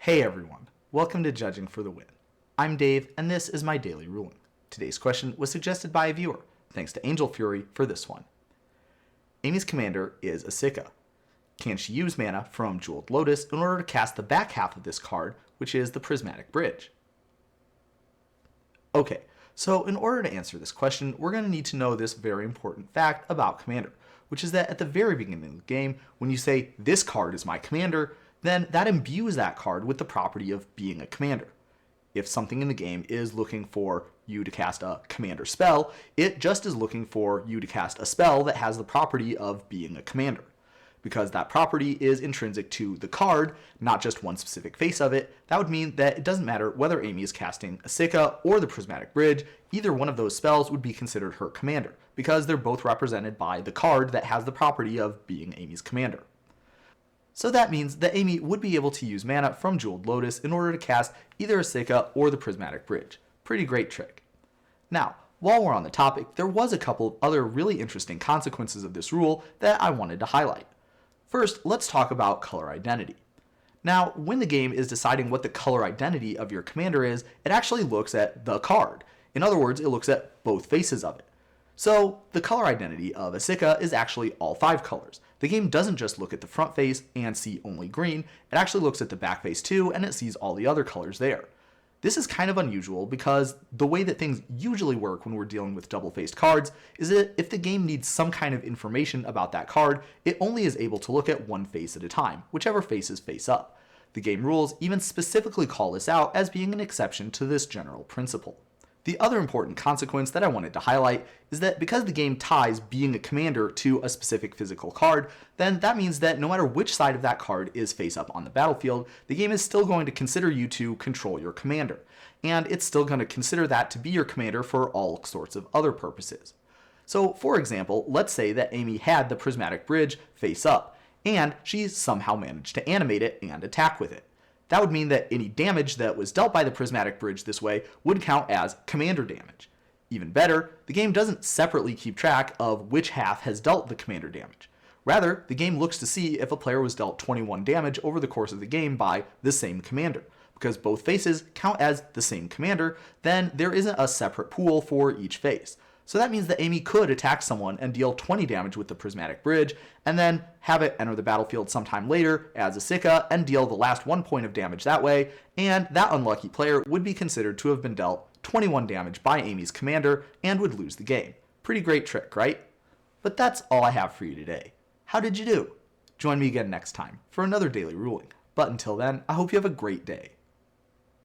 Hey everyone, welcome to Judging for the Win. I'm Dave, and this is my daily ruling. Today's question was suggested by a viewer. Thanks to Angel Fury for this one. Amy's commander is Esika. Can she use mana from Jeweled Lotus in order to cast the back half of this card, which is the Prismatic Bridge? Okay, so in order to answer this question, we're going to need to know this very important fact about commander, which is that at the very beginning of the game, when you say, this card is my commander, then that imbues that card with the property of being a commander. If something in the game is looking for you to cast a commander spell, it just is looking for you to cast a spell that has the property of being a commander. Because that property is intrinsic to the card, not just one specific face of it, that would mean that it doesn't matter whether Amy is casting Esika or the Prismatic Bridge, either one of those spells would be considered her commander, because they're both represented by the card that has the property of being Amy's commander. So that means that Amy would be able to use mana from Jeweled Lotus in order to cast either Esika or the Prismatic Bridge. Pretty great trick. Now, while we're on the topic, there was a couple of other really interesting consequences of this rule that I wanted to highlight. First, let's talk about color identity. Now, when the game is deciding what the color identity of your commander is, it actually looks at the card. In other words, it looks at both faces of it. So, the color identity of Esika is actually all 5 colors. The game doesn't just look at the front face and see only green, it actually looks at the back face too, and it sees all the other colors there. This is kind of unusual because the way that things usually work when we're dealing with double-faced cards is that if the game needs some kind of information about that card, it only is able to look at one face at a time, whichever face is face up. The game rules even specifically call this out as being an exception to this general principle. The other important consequence that I wanted to highlight is that because the game ties being a commander to a specific physical card, then that means that no matter which side of that card is face up on the battlefield, the game is still going to consider you to control your commander, and it's still going to consider that to be your commander for all sorts of other purposes. So, for example, let's say that Amy had the Prismatic Bridge face up, and she somehow managed to animate it and attack with it. That would mean that any damage that was dealt by the Prismatic Bridge this way would count as commander damage. Even better, the game doesn't separately keep track of which half has dealt the commander damage. Rather, the game looks to see if a player was dealt 21 damage over the course of the game by the same commander. Because both faces count as the same commander, then there isn't a separate pool for each face. So that means that Amy could attack someone and deal 20 damage with the Prismatic Bridge, and then have it enter the battlefield sometime later as Esika and deal the last 1 point of damage that way, and that unlucky player would be considered to have been dealt 21 damage by Amy's commander and would lose the game. Pretty great trick, right? But that's all I have for you today. How did you do? Join me again next time for another daily ruling. But until then, I hope you have a great day.